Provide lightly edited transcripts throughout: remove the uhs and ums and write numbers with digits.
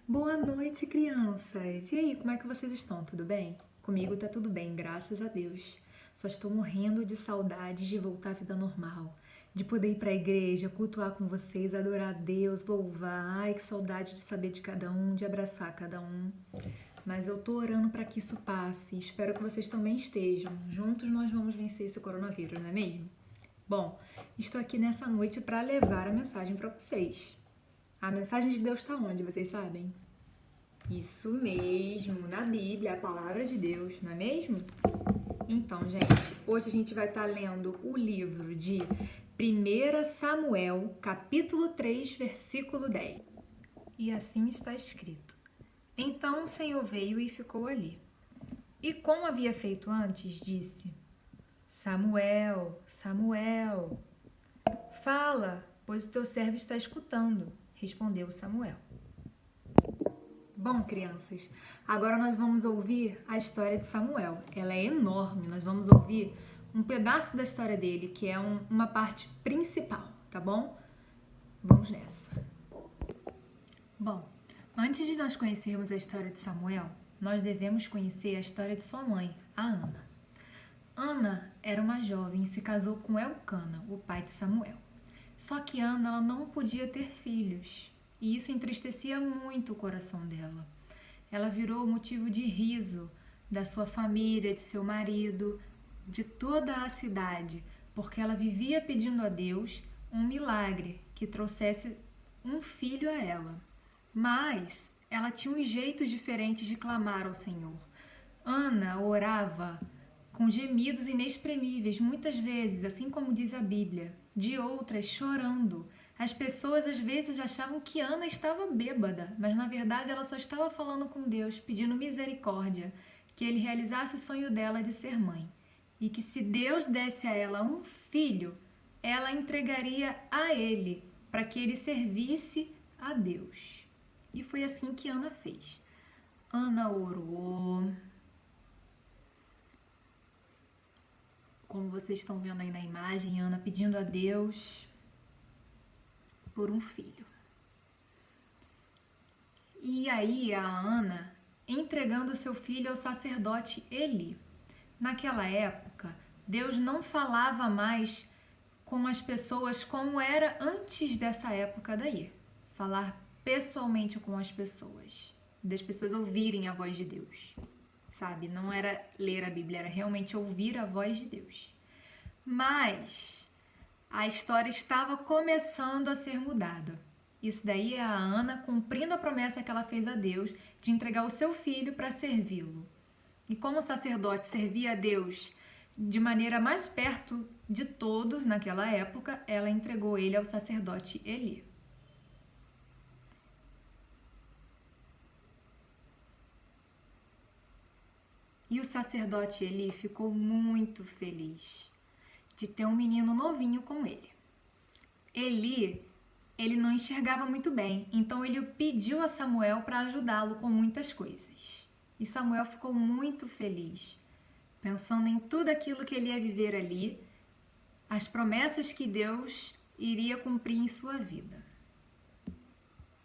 Boa noite, crianças! E aí, como é que vocês estão? Tudo bem? Comigo tá tudo bem, graças a Deus. Só estou morrendo de saudades de voltar à vida normal, de poder ir para a igreja, cultuar com vocês, adorar a Deus, louvar. Ai, que saudade de saber de cada um, de abraçar cada um. Mas eu tô orando para que isso passe. Espero que vocês também estejam. Juntos nós vamos vencer esse coronavírus, não é mesmo? Bom, estou aqui nessa noite para levar a mensagem para vocês. A mensagem de Deus está onde, vocês sabem? Isso mesmo, na Bíblia, a palavra de Deus, não é mesmo? Então, gente, hoje a gente vai estar lendo o livro de 1 Samuel, capítulo 3, versículo 10. E assim está escrito: Então o Senhor veio e ficou ali. E como havia feito antes, disse: Samuel, Samuel, fala, pois o teu servo está escutando, respondeu Samuel. Bom, crianças, agora nós vamos ouvir a história de Samuel. Ela é enorme, nós vamos ouvir um pedaço da história dele, que é uma parte principal, tá bom? Vamos nessa. Bom, antes de nós conhecermos a história de Samuel, nós devemos conhecer a história de sua mãe, a Ana. Ana era uma jovem e se casou com Elcana, o pai de Samuel. Só que Ana ela não podia ter filhos, e isso entristecia muito o coração dela. Ela virou motivo de riso da sua família, de seu marido, de toda a cidade, porque ela vivia pedindo a Deus um milagre que trouxesse um filho a ela. Mas ela tinha um jeito diferente de clamar ao Senhor. Ana orava com gemidos inexprimíveis, muitas vezes, assim como diz a Bíblia, de outras chorando. As pessoas às vezes achavam que Ana estava bêbada, mas na verdade ela só estava falando com Deus, pedindo misericórdia, que ele realizasse o sonho dela de ser mãe. E que se Deus desse a ela um filho, ela entregaria a ele, para que ele servisse a Deus. E foi assim que Ana fez. Ana orou. Como vocês estão vendo aí na imagem, Ana pedindo a Deus por um filho. E aí a Ana entregando seu filho ao sacerdote Eli. Naquela época, Deus não falava mais com as pessoas como era antes dessa época daí. Falar pessoalmente com as pessoas, das pessoas ouvirem a voz de Deus. Sabe? Não era ler a Bíblia, era realmente ouvir a voz de Deus. Mas a história estava começando a ser mudada. Isso daí é a Ana cumprindo a promessa que ela fez a Deus de entregar o seu filho para servi-lo. E como o sacerdote servia a Deus de maneira mais perto de todos naquela época, ela entregou ele ao sacerdote Eli. E o sacerdote Eli ficou muito feliz de ter um menino novinho com ele. Ele não enxergava muito bem, então ele pediu a Samuel para ajudá-lo com muitas coisas. E Samuel ficou muito feliz, pensando em tudo aquilo que ele ia viver ali, as promessas que Deus iria cumprir em sua vida.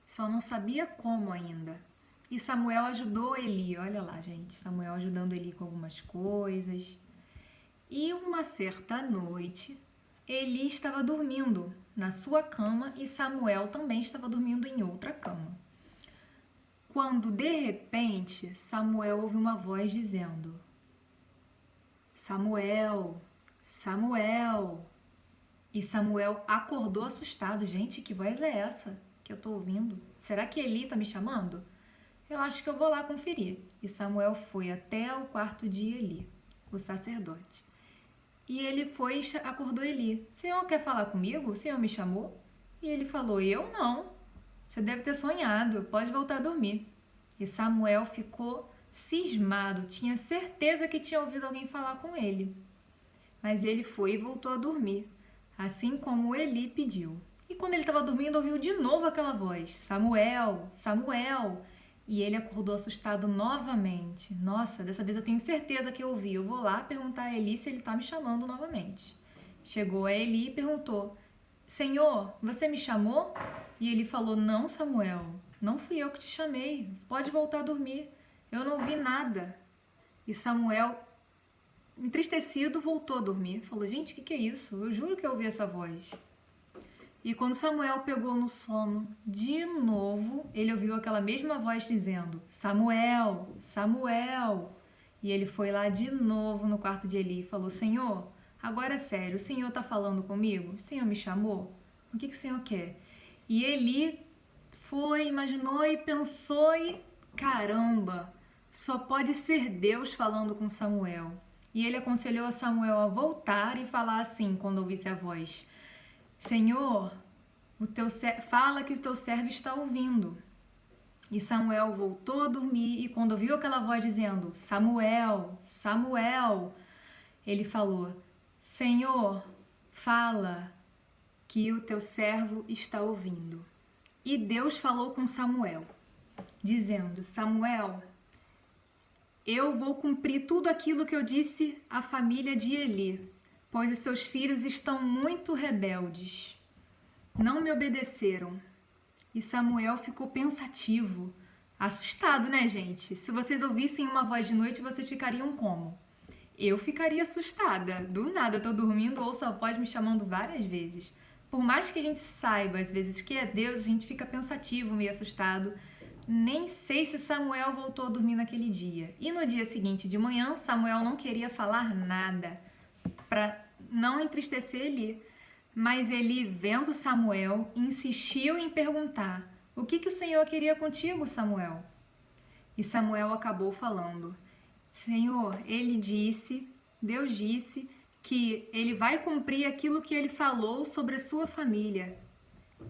Só não sabia como ainda. E Samuel ajudou Eli, olha lá, gente, Samuel ajudando Eli com algumas coisas. E uma certa noite, Eli estava dormindo na sua cama e Samuel também estava dormindo em outra cama. Quando, de repente, Samuel ouve uma voz dizendo: Samuel, Samuel. E Samuel acordou assustado. Gente, que voz é essa que eu estou ouvindo? Será que Eli está me chamando? Eu acho que eu vou lá conferir. E Samuel foi até o quarto de Eli, o sacerdote. E ele foi e acordou Eli. Senhor, quer falar comigo? O Senhor me chamou? E ele falou: eu não. Você deve ter sonhado, pode voltar a dormir. E Samuel ficou cismado, tinha certeza que tinha ouvido alguém falar com ele. Mas ele foi e voltou a dormir, assim como Eli pediu. E quando ele estava dormindo, ouviu de novo aquela voz: Samuel, Samuel. E ele acordou assustado novamente. Nossa, dessa vez eu tenho certeza que eu ouvi. Eu vou lá perguntar a Eli se ele está me chamando novamente. Chegou a Eli e perguntou: Senhor, você me chamou? E ele falou: não, Samuel, não fui eu que te chamei, pode voltar a dormir, eu não vi nada. E Samuel, entristecido, voltou a dormir. Falou, gente, o que é isso? Eu juro que eu ouvi essa voz. E quando Samuel pegou no sono, de novo, ele ouviu aquela mesma voz dizendo, Samuel, Samuel. E ele foi lá de novo no quarto de Eli e falou, Senhor, agora é sério, o Senhor está falando comigo? O Senhor me chamou? O que o Senhor quer? E Eli foi, imaginou e pensou e, caramba, só pode ser Deus falando com Samuel. E ele aconselhou a Samuel a voltar e falar assim, quando ouvisse a voz, Senhor, fala que o teu servo está ouvindo. E Samuel voltou a dormir e quando ouviu aquela voz dizendo, Samuel, Samuel, ele falou, Senhor, fala que o teu servo está ouvindo. E Deus falou com Samuel, dizendo, Samuel, eu vou cumprir tudo aquilo que eu disse à família de Eli, pois os seus filhos estão muito rebeldes. Não me obedeceram. E Samuel ficou pensativo, assustado, né, gente? Se vocês ouvissem uma voz de noite, vocês ficariam como? Eu ficaria assustada. Do nada, eu tô dormindo, ouço a voz me chamando várias vezes. Por mais que a gente saiba, às vezes, que é Deus, a gente fica pensativo, meio assustado. Nem sei se Samuel voltou a dormir naquele dia. E no dia seguinte de manhã, Samuel não queria falar nada, para não entristecer Eli. Mas Eli, vendo Samuel, insistiu em perguntar, o que o Senhor queria contigo, Samuel? E Samuel acabou falando, Senhor, Deus disse que ele vai cumprir aquilo que ele falou sobre a sua família,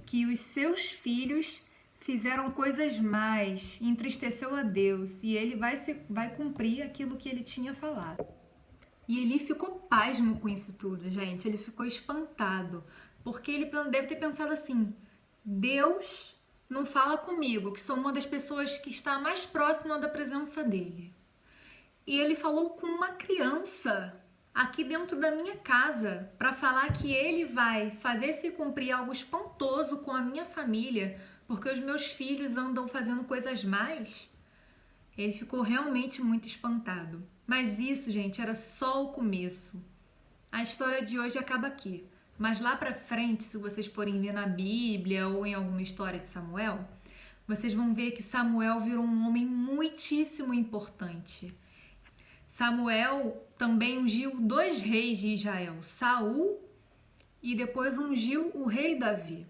que os seus filhos fizeram coisas más, entristeceu a Deus, e ele vai cumprir aquilo que ele tinha falado. E Eli ficou pasmo com isso tudo, gente. Ele ficou espantado, porque ele deve ter pensado assim, Deus não fala comigo, que sou uma das pessoas que está mais próxima da presença dele. E ele falou com uma criança aqui dentro da minha casa para falar que ele vai fazer se cumprir algo espantoso com a minha família, porque os meus filhos andam fazendo coisas más. Ele ficou realmente muito espantado. Mas isso, gente, era só o começo. A história de hoje acaba aqui. Mas lá pra frente, se vocês forem ver na Bíblia ou em alguma história de Samuel, vocês vão ver que Samuel virou um homem muitíssimo importante. Samuel também ungiu 2 reis de Israel, Saul e depois ungiu o rei Davi.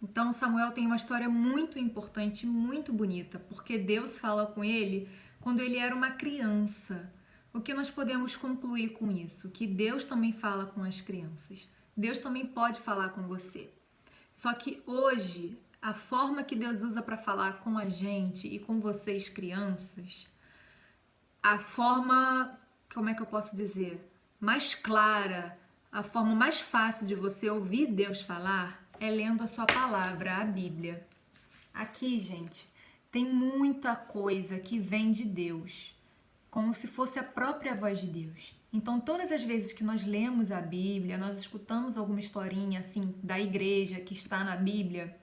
Então Samuel tem uma história muito importante, muito bonita, porque Deus fala com ele quando ele era uma criança. O que nós podemos concluir com isso? Que Deus também fala com as crianças. Deus também pode falar com você. Só que hoje, a forma que Deus usa para falar com a gente e com vocês crianças, a forma, como é que eu posso dizer, mais clara, a forma mais fácil de você ouvir Deus falar é lendo a sua palavra, a Bíblia. Aqui, gente, tem muita coisa que vem de Deus, como se fosse a própria voz de Deus. Então, todas as vezes que nós lemos a Bíblia, nós escutamos alguma historinha assim da igreja que está na Bíblia,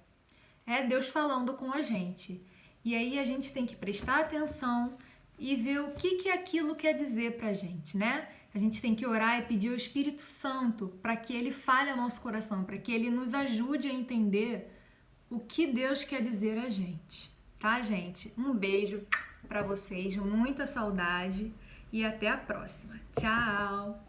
é Deus falando com a gente. E aí a gente tem que prestar atenção e ver o que aquilo quer dizer pra gente, né? A gente tem que orar e pedir ao Espírito Santo para que ele fale ao nosso coração, para que ele nos ajude a entender o que Deus quer dizer a gente. Tá, gente? Um beijo para vocês, muita saudade e até a próxima. Tchau!